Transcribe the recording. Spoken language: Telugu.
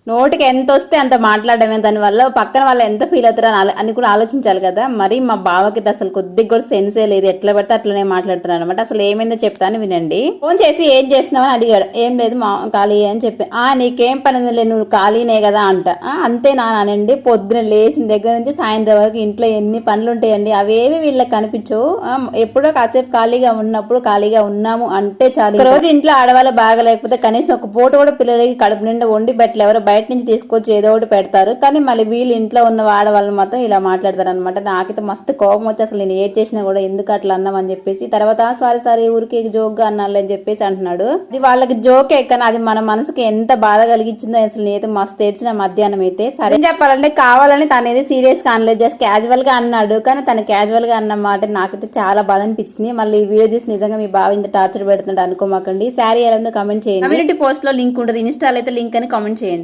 నోటికి ఎంత వస్తే అంత మాట్లాడమే, దానివల్ల పక్కన వాళ్ళు ఎంత ఫీల్ అవుతారో అని కూడా ఆలోచించాలి కదా. మరి మా బావకి అసలు కొద్దిగా కూడా సెన్సే లేదు, ఎట్లా పడితే అట్లనే మాట్లాడుతున్నాను అనమాట. అసలు ఏమైందో చెప్తాను వినండి. ఫోన్ చేసి ఏం చేసినావు అని అడిగాడు. ఏం లేదు మా ఖాళీ అని చెప్పి. నీకేం పని ఉందిలే, నువ్వు ఖాళీనే కదా అంట. అంతే నానండి, పొద్దున లేచిన దగ్గర నుంచి సాయంత్రం వరకు ఇంట్లో ఎన్ని పనులు ఉంటాయండి, అవేవి వీళ్ళకి కనిపించవు. ఎప్పుడో కాసేపు ఖాళీగా ఉన్నప్పుడు ఖాళీగా ఉన్నాము అంటే చాలు. రోజు ఇంట్లో ఆడవాళ్ళు బాగా లేకపోతే కనీసం ఒక పూట కూడా పిల్లలకి కడుపు నిండా వండి పెట్టలు, ఎవరో బయట నుంచి తీసుకొచ్చి ఏదో ఒకటి పెడతారు. కానీ మళ్ళీ వీళ్ళు ఇంట్లో ఉన్న ఆడవాళ్ళు మాత్రం ఇలా మాట్లాడతారు అనమాట. నాకైతే మస్తు కోపం వచ్చి అసలు నేను ఏడ్ చేసినా కూడా ఎందుకు అట్లా అన్నామని చెప్పేసి, తర్వాత సారీ ఊరికి జోక్ గా అన్నాను అని చెప్పేసి అంటున్నాడు. అది వాళ్ళకి జోకే, కానీ అది మన మనసుకి ఎంత బాధ కలిగించిందో అసలు నేనైతే మస్తు ఏడ్చిన మధ్యాహ్నం అయితే. సరే చెప్పాలంటే కావాలని తనేది సీరియస్ గా అనలేదు, జస్ట్ క్యాజువల్ గా అన్నాడు. కానీ తను క్యాజువల్ గా అన్న మాట నాకైతే చాలా బాధ అనిపించింది. మళ్ళీ ఈ వీడియో చూసి నిజంగా మీ బావ ఇంత టార్చర్ పెడుతున్నాడు అనుకోమాకండి. శారీ ఎలా ఉందో కామెంట్ చేయండి. కమ్యూనిటీ పోస్ట్ లో లింక్ ఉంటుంది, ఇన్స్టాల్ అయితే లింక్ అని కామెంట్ చేయండి.